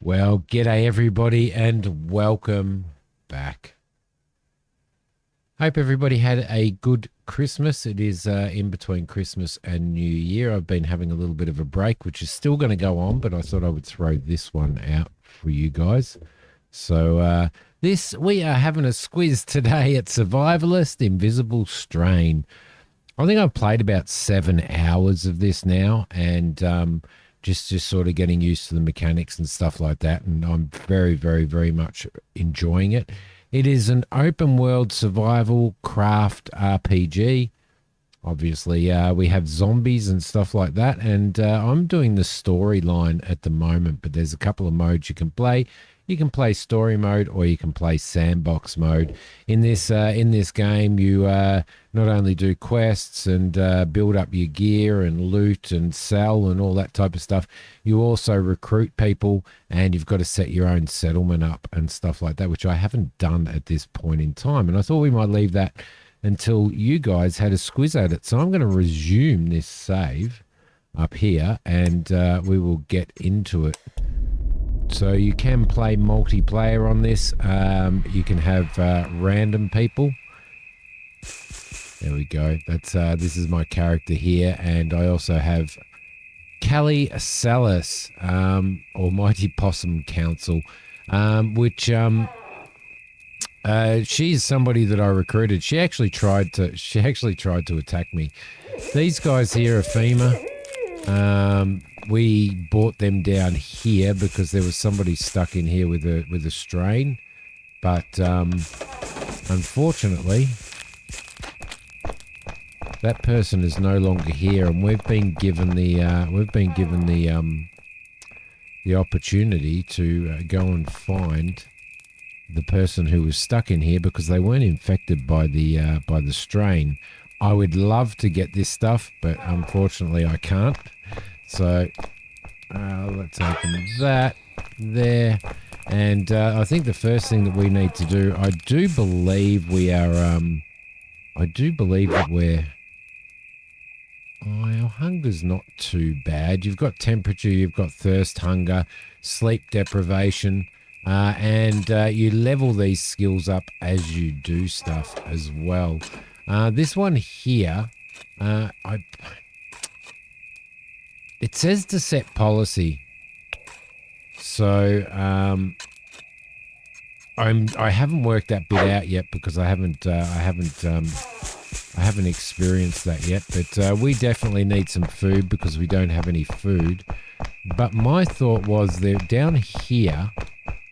Well, g'day everybody and welcome back. Hope everybody had a good Christmas. It is in between Christmas and New Year. I've been having a little bit of a break, which is still going to go on, but I thought I would throw this one out for you guys. So we are having a squiz today at Survivalist, InvisibleStrain. I think I've played about 7 hours of this now, and just sort of getting used to the mechanics and stuff like that. And I'm very, very, very much enjoying it. It is an open world survival craft RPG. Obviously, we have zombies and stuff like that. And I'm doing the storyline at the moment, but there's a couple of modes you can play. You can play story mode or you can play sandbox mode. In this game, you not only do quests and build up your gear and loot and sell and all that type of stuff, you also recruit people and you've got to set your own settlement up and stuff like that, which I haven't done at this point in time. And I thought we might leave that until you guys had a squiz at it. So I'm going to resume this save up here and we will get into it. So you can play multiplayer on this. You can have random people. There we go. That's this is my character here, and I also have Callie Salas, Almighty Possum Council, which she's somebody that I recruited. She actually tried to attack me. These guys here are FEMA. We brought them down here because there was somebody stuck in here with a strain, but unfortunately, that person is no longer here, and we've been given the opportunity to go and find the person who was stuck in here because they weren't infected by the strain. I would love to get this stuff, but unfortunately I can't. So let's open that there. And I think the first thing that we need to do, I do believe that our hunger's not too bad. You've got temperature, you've got thirst, hunger, sleep deprivation, and you level these skills up as you do stuff as well. This one here, it says to set policy. So I haven't worked that bit out yet because I haven't experienced that yet. But we definitely need some food because we don't have any food. But my thought was that down here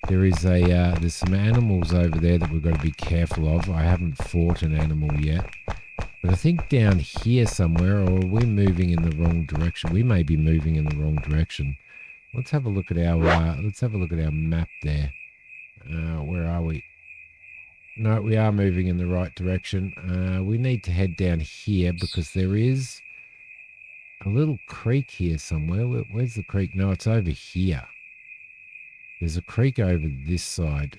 there is there's some animals over there that we've got to be careful of. I haven't fought an animal yet. But I think down here somewhere, or are we moving in the wrong direction? We may be moving in the wrong direction. Let's have a look at our map there. Where are we? No, we are moving in the right direction. We need to head down here because there is a little creek here somewhere. Where's the creek? No, it's over here. There's a creek over this side.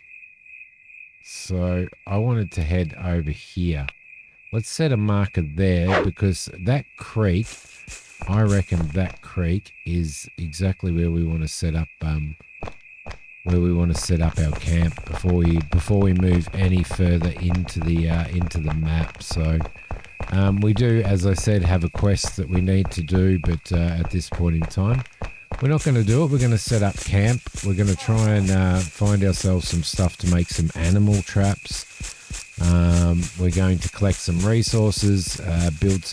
So I wanted to head over here. Let's set a marker there because that creek, I reckon that creek is exactly where we want to set up our camp before we move any further into the map. So we do, as I said, have a quest that we need to do, but at this point in time, we're not going to do it. We're going to set up camp. We're going to try and find ourselves some stuff to make some animal traps. We're going to collect some resources, build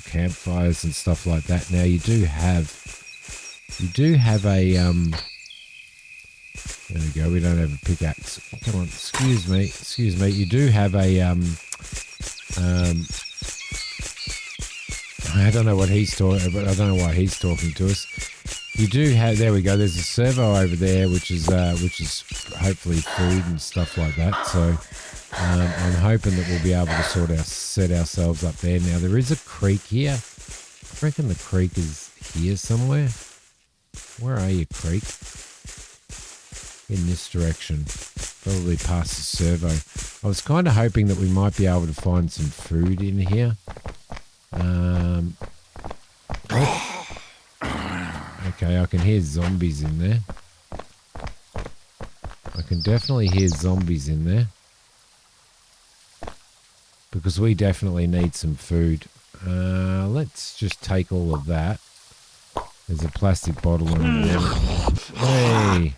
campfires and stuff like that. Now you do have a there we go. We don't have a pickaxe. Come on, excuse me. You do have a I don't know what he's talking, but I don't know why he's talking to us. You do have, there we go. There's a servo over there, which is hopefully food and stuff like that. So I'm hoping that we'll be able to set ourselves up there. Now there is a creek here. I reckon the creek is here somewhere. Where are you, creek? In this direction, probably past the servo. I was kind of hoping that we might be able to find some food in here. Okay, I can hear zombies in there. I can definitely hear zombies in there. Because we definitely need some food. Let's just take all of that. There's a plastic bottle in there. Hey!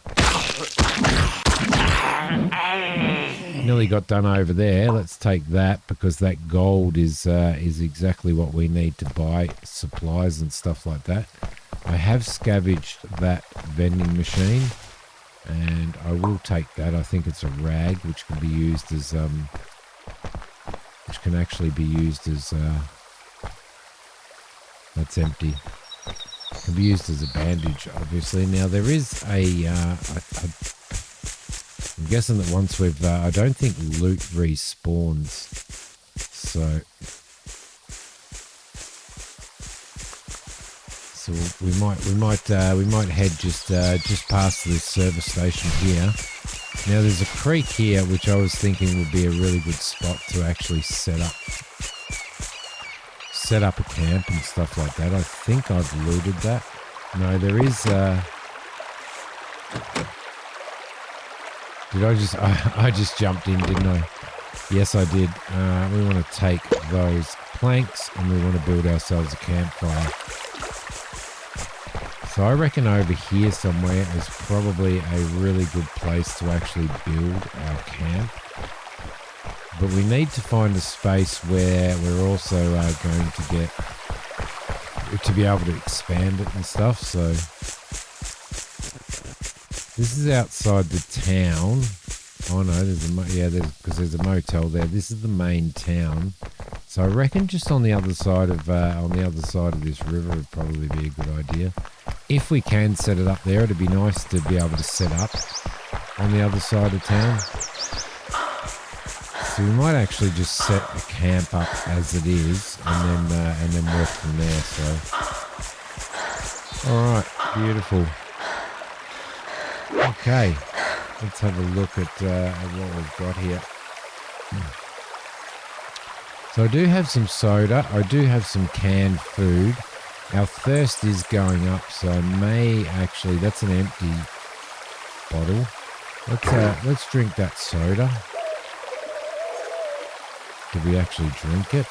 Nearly got done over there. Let's take that because that gold is exactly what we need to buy supplies and stuff like that. I have scavenged that vending machine, and I will take that. I think it's a rag which can be used as which can actually be used as that's empty. Can be used as a bandage, obviously. Now there is I'm guessing that once we've I don't think loot respawns, so we might head just past this service station here. Now there's a creek here which I was thinking would be a really good spot to actually set up a camp and stuff like that. I think I've looted that. No, there is I just jumped in, didn't I? Yes, I did. We want to take those planks and we want to build ourselves a campfire. So I reckon over here somewhere is probably a really good place to actually build our camp. But we need to find a space where we're also going to get to be able to expand it and stuff. So this is outside the town. Oh no, there's a motel there. This is the main town. So I reckon just on the other side of this river would probably be a good idea. If we can set it up there, it'd be nice to be able to set up on the other side of town. So we might actually just set the camp up as it is, and then work from there. So, all right, beautiful. Okay, let's have a look at what we've got here. So I do have some soda. I do have some canned food. Our thirst is going up, so I may actually. That's an empty bottle. Let's drink that soda. Did we actually drink it?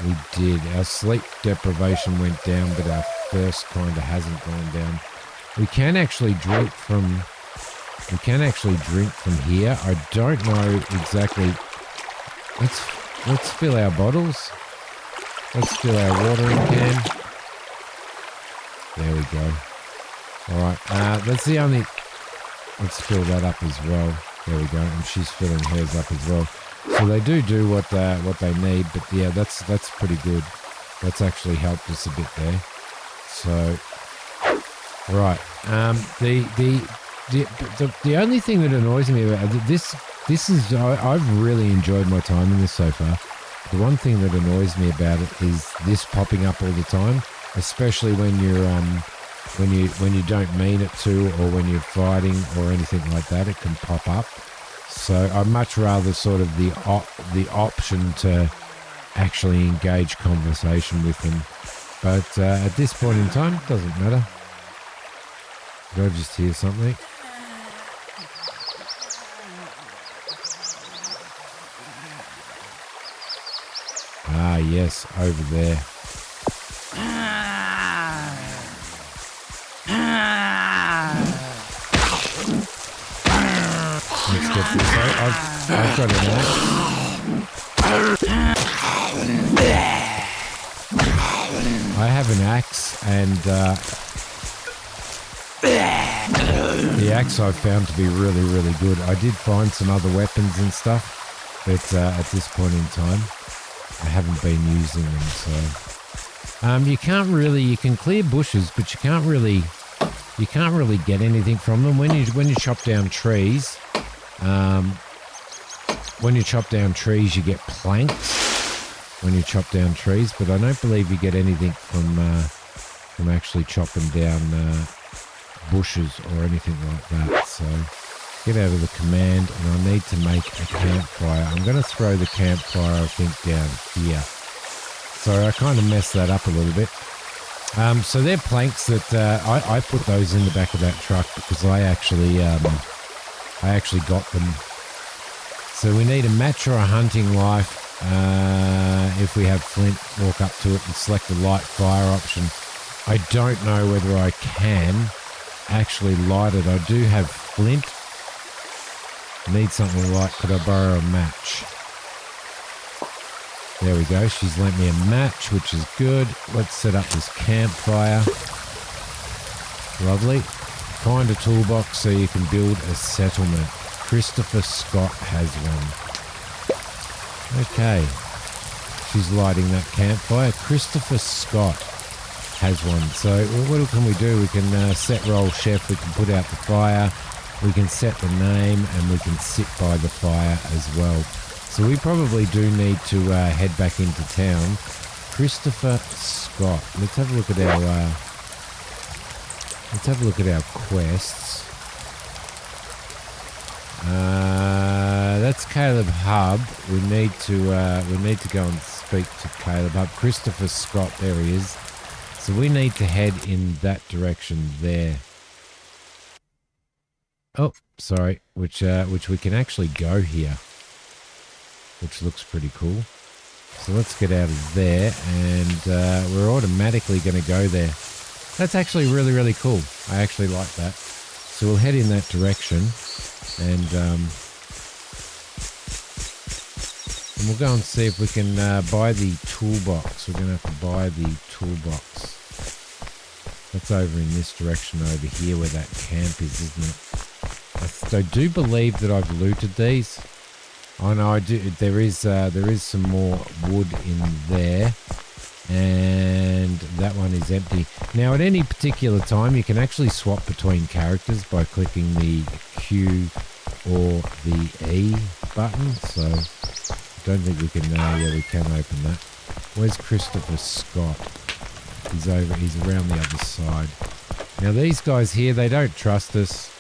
We did. Our sleep deprivation went down, but our thirst kind of hasn't gone down. We can actually drink from here. I don't know exactly. Let's fill our bottles. Let's fill our watering can. There we go. All right. That's the only. Let's fill that up as well. There we go. And she's filling hers up as well. So they do what they need, but yeah, that's pretty good. That's actually helped us a bit there. So, right. The only thing that annoys me about this is I've really enjoyed my time in this so far. The one thing that annoys me about it is this popping up all the time, especially when you're when you don't mean it to, or when you're fighting or anything like that, it can pop up. So I'd much rather sort of the option to actually engage conversation with them. But at this point in time, it doesn't matter. Did I just hear something? Ah, yes, over there. Let's get this out. I've got an axe. I have an axe, and the axe I've found to be really, really good. I did find some other weapons and stuff, but at this point in time, I haven't been using them. So you can clear bushes, but you can't really get anything from them when you chop down trees. When you chop down trees, you get planks when you chop down trees, but I don't believe you get anything from actually chopping down bushes or anything like that. So get out of the command, and I need to make a campfire. I'm going to throw the campfire, I think, down here. So I kind of messed that up a little bit. So they're planks that I put those in the back of that truck because I actually got them. So we need a match or a hunting life. If we have flint, walk up to it and select the light fire option. I don't know whether I can actually light it. I do have flint. Need something light. Could I borrow a match? There we go. She's lent me a match, which is good. Let's set up this campfire. Lovely. Find a toolbox so you can build a settlement. Christopher Scott has one. Okay. She's lighting that campfire. Christopher Scott has one. So what can we do? We can set roll chef. We can put out the fire. We can set the name and we can sit by the fire as well. So we probably do need to head back into town. Christopher Scott. Let's have a look at our quests. That's Caleb Hub. We need to go and speak to Caleb Hub. Christopher Scott, there he is. So we need to head in that direction there. Oh, sorry, which we can actually go here, which looks pretty cool. So let's get out of there, and we're automatically going to go there. That's actually really, really cool. I actually like that. So we'll head in that direction, and we'll go and see if we can buy the toolbox. We're going to have to buy the toolbox. That's over in this direction over here where that camp is, isn't it? I do believe that I've looted these. Oh no, I do. There is some more wood in there, and that one is empty. Now, at any particular time, you can actually swap between characters by clicking the Q or the E button. So, I don't think we can. Yeah, we can open that. Where's Christopher Scott? He's over. He's around the other side. Now, these guys here, they don't trust us.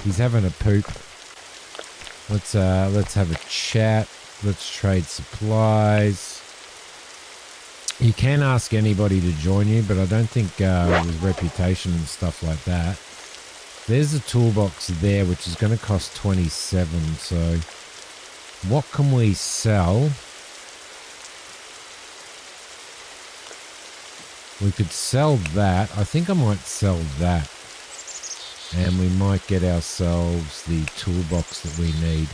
He's having a poop. Let's have a chat. Let's trade supplies. You can ask anybody to join you, but I don't think with reputation and stuff like that. There's a toolbox there, which is going to cost 27. So, what can we sell? We could sell that. I think I might sell that. And we might get ourselves the toolbox that we need.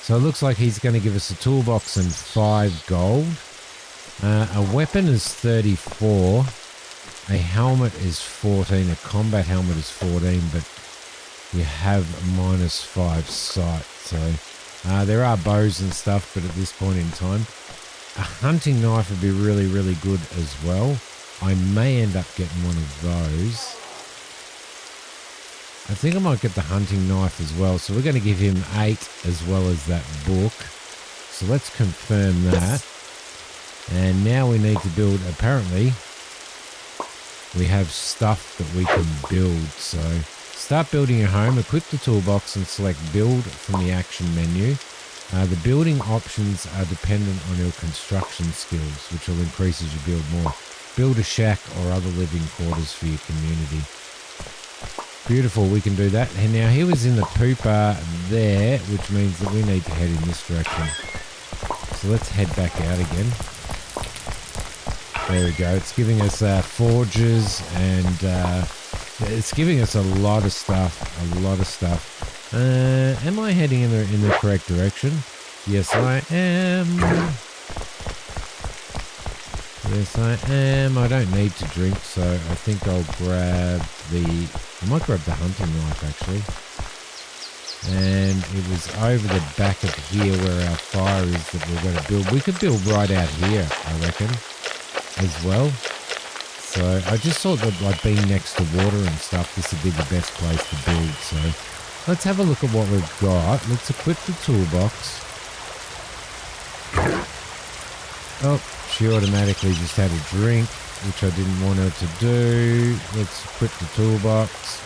So it looks like he's going to give us a toolbox and 5 gold. A weapon is 34. A helmet is 14. A combat helmet is 14, but you have -5 sight. So there are bows and stuff, but at this point in time, a hunting knife would be really, really good as well. I may end up getting one of those. I think I might get the hunting knife as well. So we're going to give him 8 as well as that book. So let's confirm that. And now we need to build, apparently, we have stuff that we can build. So start building your home, equip the toolbox and select build from the action menu. The building options are dependent on your construction skills, which will increase as you build more. Build a shack or other living quarters for your community. Beautiful, we can do that. And now he was in the pooper there, which means that we need to head in this direction. So let's head back out again. There we go. It's giving us forges and it's giving us a lot of stuff. Am I heading in the correct direction? Yes, I am. Yes, I am. I don't need to drink, so I think I'll grab I might grab the hunting knife, actually. And it was over the back of here where our fire is that we're going to build. We could build right out here, I reckon, as well. So I just thought that, like, being next to water and stuff, this would be the best place to build. So let's have a look at what we've got. Let's equip the toolbox. Oh, she automatically just had a drink, which I didn't want her to do. Let's equip the toolbox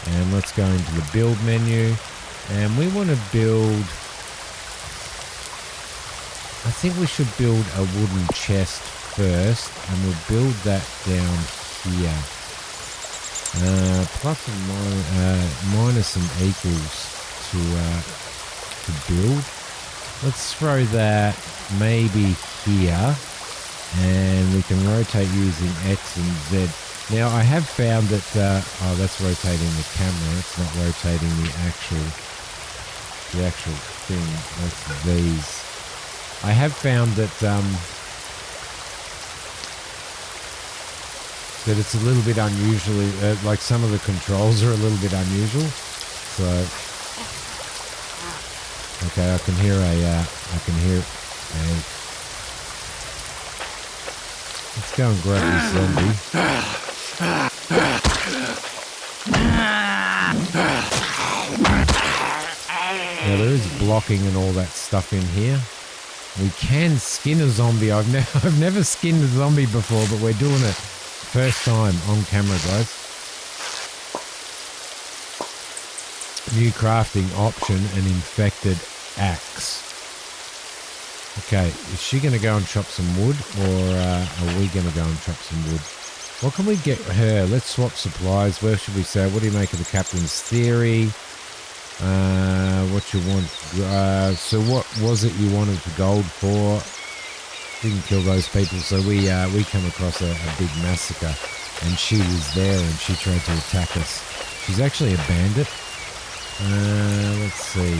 and let's go into the build menu. And we want to build, I think we should build a wooden chest first, and we'll build that down here. Plus and minus and equals to build. Let's throw that maybe here, and we can rotate using X and Z. Now I have found that oh, that's rotating the camera. It's not rotating the actual thing. That's these. I have found that that it's a little bit unusual. Like some of the controls are a little bit unusual. So okay, I can hear a. Let's go and grab this zombie. Now there is blocking and all that stuff in here. We can skin a zombie. I've never skinned a zombie before, but we're doing it first time on camera, guys. New crafting option, an infected axe. Okay, is she going to go and chop some wood, or are we going to go and chop some wood? What can we get her? Let's swap supplies. Where should we say? What do you make of the captain's theory? What you want? So what was it you wanted the gold for? Didn't kill those people, so we come across a big massacre, and she was there, and she tried to attack us. She's actually a bandit. Let's see.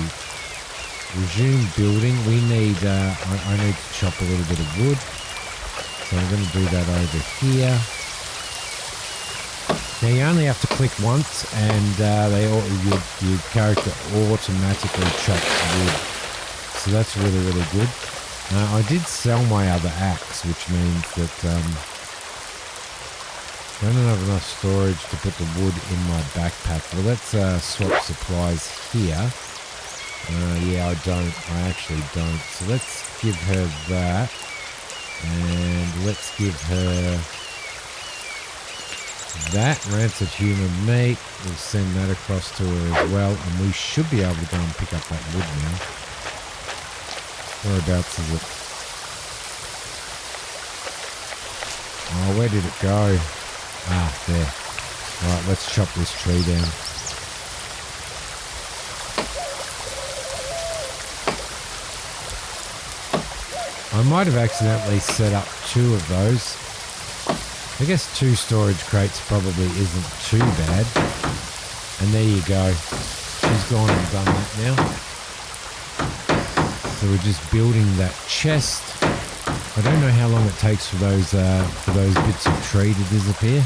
Resume building. We need. I need to chop a little bit of wood, so I'm going to do that over here. Now you only have to click once, and your character automatically chops wood. So that's really, really good. I did sell my other axe, which means that I don't have enough storage to put the wood in my backpack. Well, let's swap supplies here. Yeah, I actually don't. So let's give her that, and let's give her that rancid human meat. We'll send that across to her as well, and we should be able to go and pick up that wood now. Whereabouts is it? Oh, where did it go? Ah, there. Alright, let's chop this tree down. I might have accidentally set up 2 of those. I guess 2 storage crates probably isn't too bad. And there you go. She's gone and done that now. So we're just building that chest. I don't know how long it takes for those bits of tree to disappear.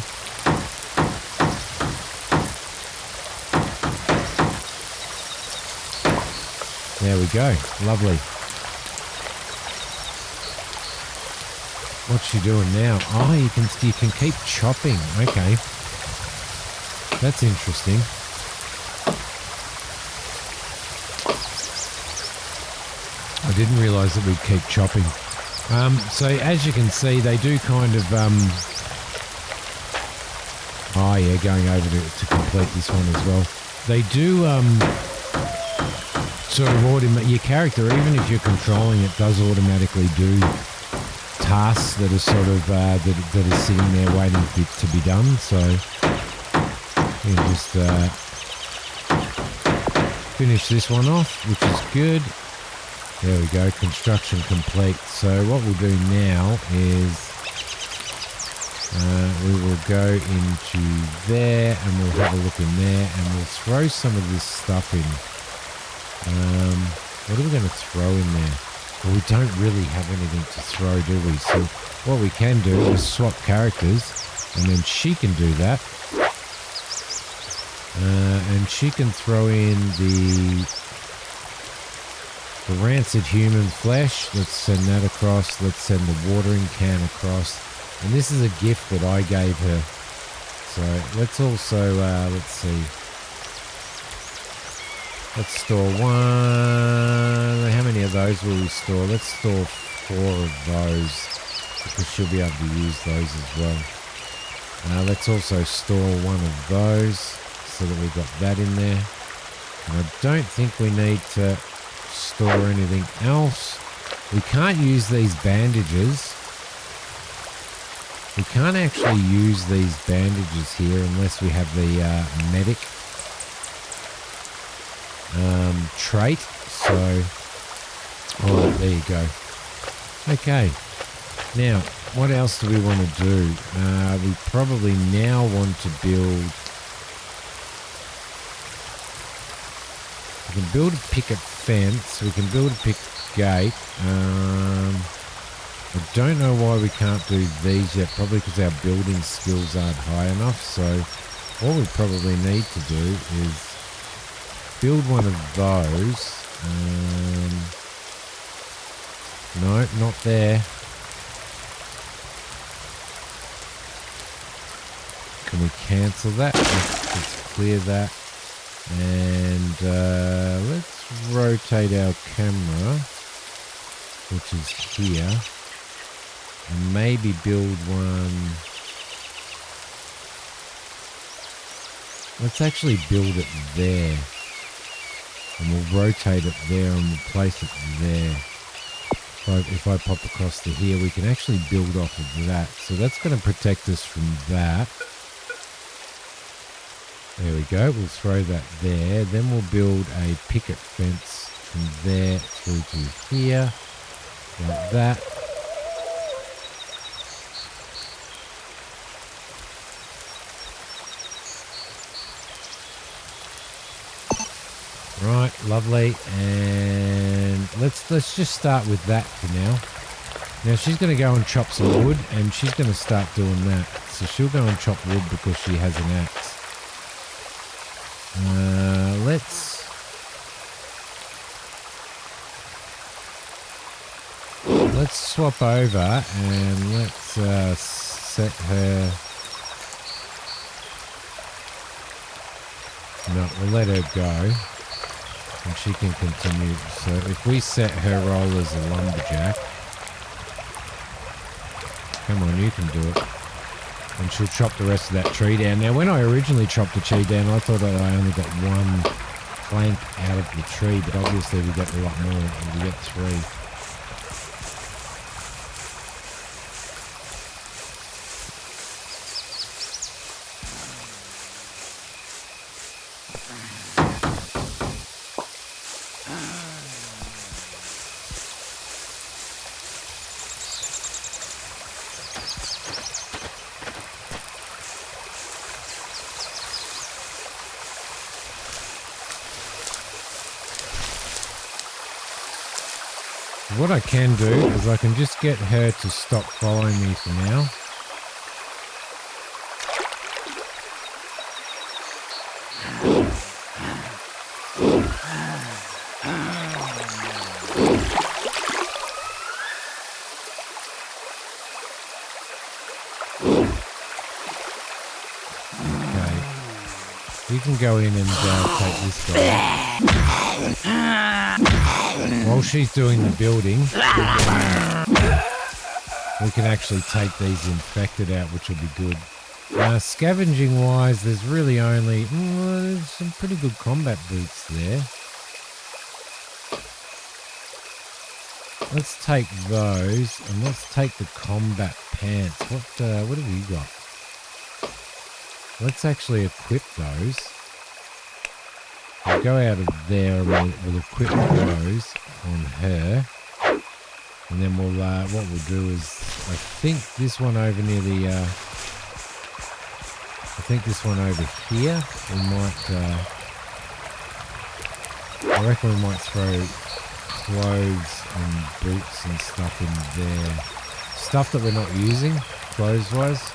There we go. Lovely. What's she doing now? Oh, you can keep chopping. Okay. That's interesting. I didn't realise that we'd keep chopping. So as you can see, they do kind of oh yeah, going over to complete this one as well. They do sort of your character, even if you're controlling it, does automatically do tasks that are sort of that are sitting there waiting to be done. So you just finish this one off, which is good. There we go, construction complete. So what we'll do now is we will go into there, and we'll have a look in there, and we'll throw some of this stuff in. What are we going to throw in there? Well, we don't really have anything to throw, do we? So what we can do is swap characters, and then she can do that. And she can throw in the rancid human flesh. Let's send that across. Let's send the watering can across. And this is a gift that I gave her. So let's also, let's see. Let's store 1. How many of those will we store? Let's store 4 of those, because she'll be able to use those as well. Let's also store 1 of those, so that we've got that in there. And I don't think we need to store anything else. We can't use these bandages. We can't actually use these bandages here unless we have the medic trait. So, all right, there you go. Okay. Now, what else do we want to do? We probably now want to build... We can build a picket fence. We can build a picket gate. I don't know why we can't do these yet. Probably because our building skills aren't high enough. So what we probably need to do is build one of those. No, not there. Can we cancel that? Let's clear that. And let's rotate our camera, which is here. And maybe build one. Let's actually build it there. And we'll rotate it there and we'll place it there. If I pop across to here, we can actually build off of that. So that's going to protect us from that. There we go. We'll throw that there. Then we'll build a picket fence from there through to here. Like that. Right, lovely. And let's just start with that for now. Now she's going to go and chop some wood, and she's going to start doing that. So she'll go and chop wood because she has an axe. Let's swap over and let's set her. No, we'll let her go. And she can continue. So if we set her role as a lumberjack, come on, you can do it. And she'll chop the rest of that tree down. Now, when I originally chopped the tree down, I thought that I only got one plank out of the tree, but obviously we got a lot more. We get 3. What I can do is I can just get her to stop following me for now. Okay. You can go in and take this guy. While she's doing the building, we can actually take these infected out, which will be good. Scavenging wise, there's really only there's some pretty good combat boots there. Let's take those and let's take the combat pants. What have you got? Let's actually equip those. We'll go out of there and we'll equip those on her. And then we'll, what we'll do is, I think this one over near the, I think this one over here, we might, I reckon we might throw clothes and boots and stuff in there. Stuff that we're not using, clothes-wise.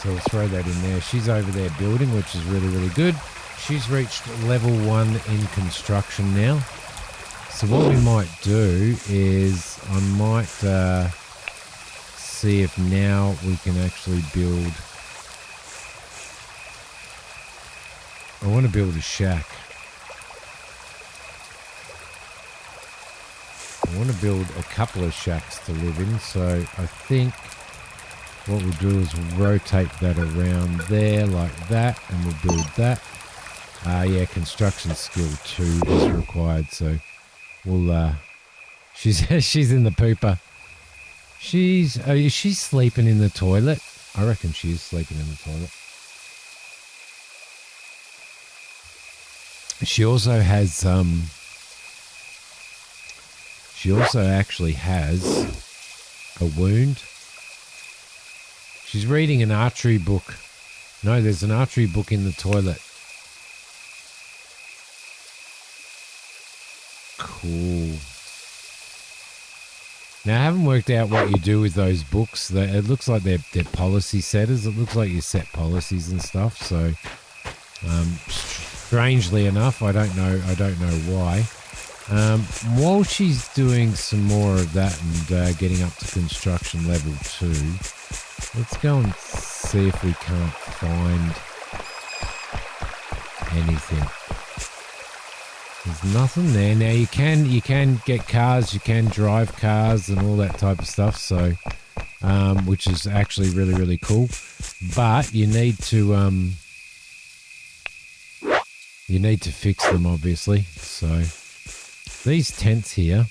So we'll throw that in there. She's over there building, which is really, really good. She's reached level 1 in construction now. So what we might do is I might see if now we can actually build. I want to build a shack. I want to build a couple of shacks to live in. So I think what we'll do is we'll rotate that around there like that, and we'll build that. Yeah, construction skill 2 is required, so we'll she's in the pooper. Is she sleeping in the toilet? I reckon she is sleeping in the toilet. She also has she also actually has a wound. She's reading an archery book. No, there's an archery book in the toilet. Cool. Now, I haven't worked out what you do with those books. It looks like they're policy setters. It looks like you set policies and stuff. So, strangely enough, I don't know why. While she's doing some more of that and getting up to construction level 2, let's go and see if we can't find anything. There's nothing there. Now you can get cars, you can drive cars and all that type of stuff. So, which is actually really, really cool. But you need to fix them, obviously. So these tents here,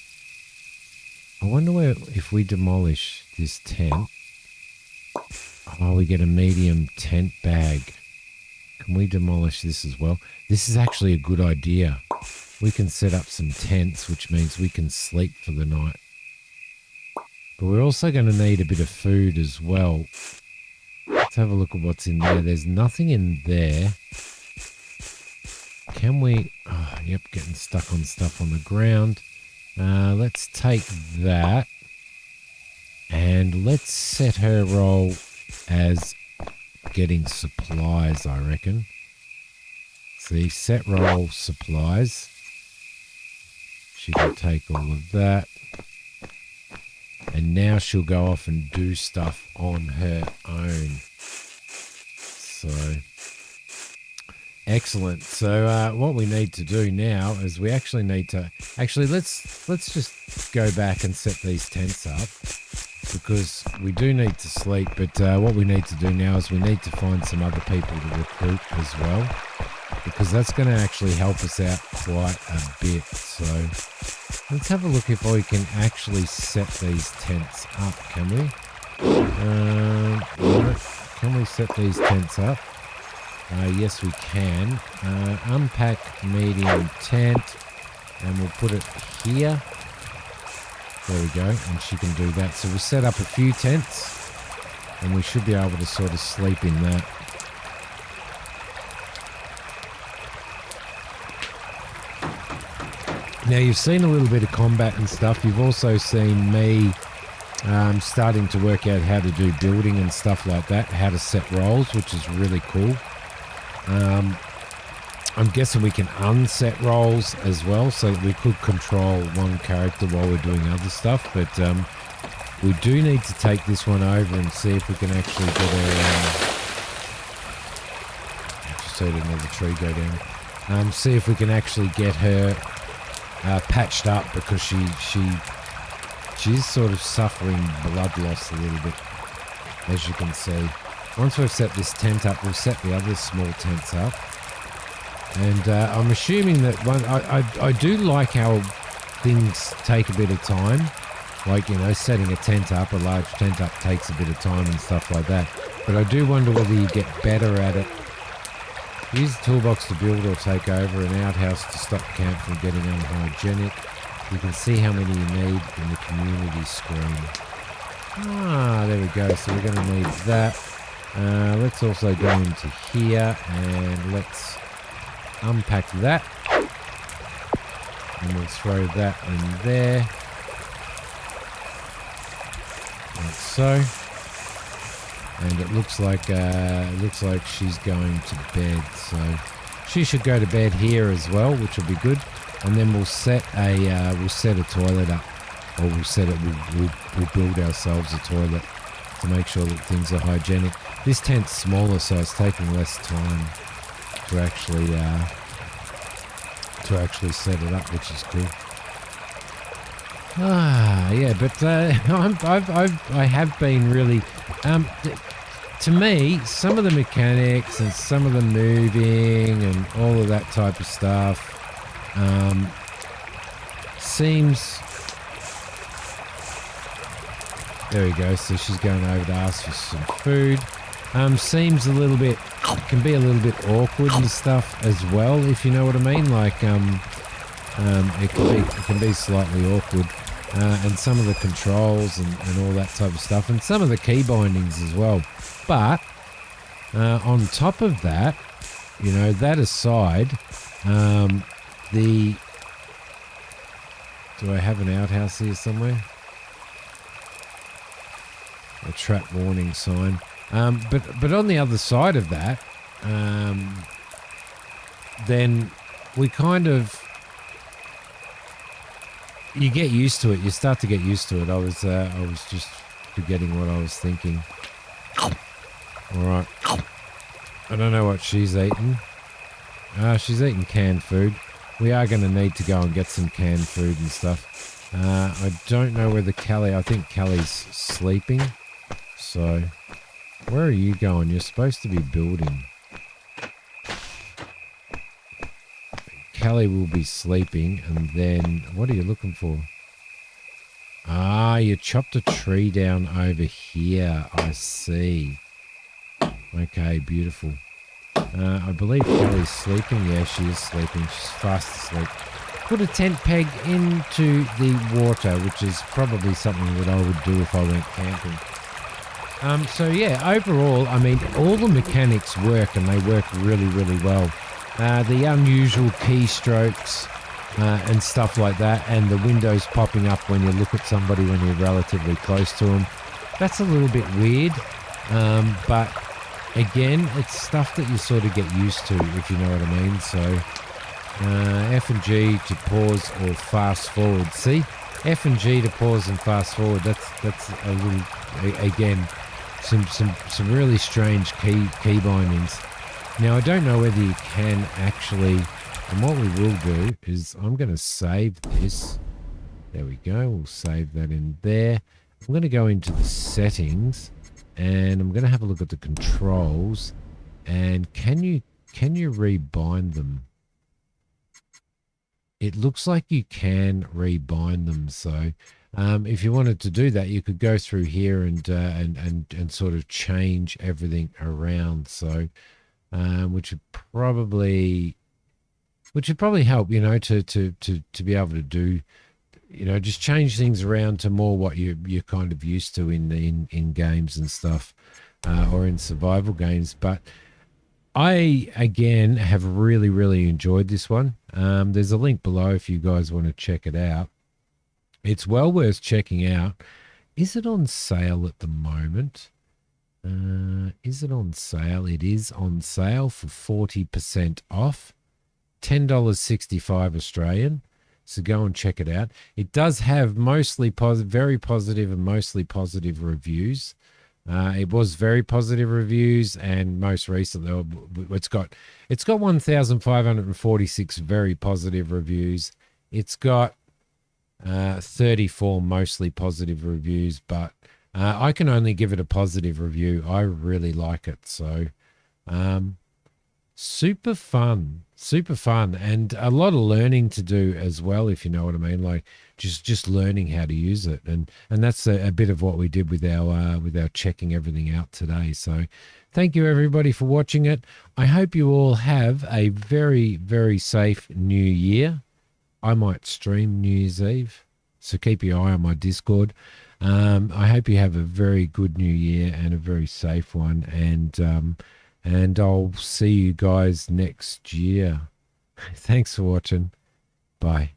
I wonder if we demolish this tent, we get a medium tent bag. Can we demolish this as well? This is actually a good idea. We can set up some tents, which means we can sleep for the night. But we're also going to need a bit of food as well. Let's have a look at what's in there. There's nothing in there. Can we... Oh, yep, getting stuck on stuff on the ground. Let's take that. And let's set her role as getting supplies, I reckon. See, set role supplies. She can take all of that. And now she'll go off and do stuff on her own. So, excellent. So what we need to do now is we actually need to... Actually, let's just go back and set these tents up, because we do need to sleep. But what we need to do now is we need to find some other people to recruit as well, because that's going to actually help us out quite a bit. So let's have a look if we can actually set these tents up, can we? Can we set these tents up? Yes, we can. Unpack medium tent, and we'll put it here. There we go, and she can do that. So we'll set up a few tents, and we should be able to sort of sleep in that. Now, you've seen a little bit of combat and stuff. You've also seen me starting to work out how to do building and stuff like that, how to set roles, which is really cool. I'm guessing we can unset roles as well, so that we could control one character while we're doing other stuff. But we do need to take this one over and see if we can actually get her... I just heard another tree go down. See if we can actually get her patched up, because she's sort of suffering blood loss a little bit, as you can see. Once we've set this tent up, we'll set the other small tents up. And I'm assuming that I do like how things take a bit of time. Like, you know, setting a tent up, a large tent up, takes a bit of time and stuff like that. But I do wonder whether you get better at it. Use the toolbox to build or take over an outhouse to stop camp from getting unhygienic. You can see how many you need in the community screen. There we go. So we're going to need that. Let's also go into here and let's unpack that. And we'll throw that in there. Like so. And it looks like she's going to bed, so she should go to bed here as well, which will be good. And then we'll set a toilet up, or we'll build ourselves a toilet to make sure that things are hygienic. This tent's smaller, so it's taking less time to actually set it up, which is cool. Yeah, but I have been really, to me, some of the mechanics and some of the moving and all of that type of stuff seems There we go. So she's going over to ask for some food. Seems a little bit, can be a little bit awkward and stuff as well, if you know what I mean. Like, it can be slightly awkward. And some of the controls and all that type of stuff, and some of the key bindings as well. But on top of that, you know, that aside, do I have an outhouse here somewhere? A trap warning sign. But on the other side of that, then we kind of, you get used to it. You start to get used to it. I was just forgetting what I was thinking. All right. I don't know what she's eating. She's eating canned food. We are going to need to go and get some canned food and stuff. I don't know whether Callie, I think Callie's sleeping. So, where are you going? You're supposed to be building. Callie will be sleeping, and then, what are you looking for? Ah, you chopped a tree down over here. I see. Okay, beautiful. I believe Callie's sleeping. Yeah, she is sleeping. She's fast asleep. Put a tent peg into the water, which is probably something that I would do if I went camping. So yeah, overall, I mean, all the mechanics work, and they work really, really well. The unusual keystrokes and stuff like that, and the windows popping up when you look at somebody when you're relatively close to them. That's a little bit weird, but again, it's stuff that you sort of get used to, if you know what I mean. So F and G to pause or fast forward. See, F and G to pause and fast forward. That's a little, again, some really strange key bindings. Now, I don't know whether you can actually, and what we will do is I'm going to save this. There we go. We'll save that in there. I'm going to go into the settings, and I'm going to have a look at the controls. And can you rebind them? It looks like you can rebind them. So if you wanted to do that, you could go through here and sort of change everything around. So which would probably help, you know, to be able to do, you know, just change things around to more what you're kind of used to in games and stuff, or in survival games. But I, again, have really, really enjoyed this one. There's a link below if you guys want to check it out. It's well worth checking out. Is it on sale at the moment? Is it on sale? It is on sale for 40% off. $10.65 Australian. So go and check it out. It does have mostly very positive and mostly positive reviews. It was very positive reviews, and most recently it's got 1,546 very positive reviews. It's got 34 mostly positive reviews, but I can only give it a positive review. I really like it. So super fun, and a lot of learning to do as well, if you know what I mean. Like just learning how to use it, and that's a bit of what we did with our checking everything out today. So thank you everybody for watching it. I hope you all have a very, very safe New Year. I might stream New Year's Eve, so keep your eye on my Discord. I hope you have a very good New Year and a very safe one, and I'll see you guys next year. Thanks for watching. Bye.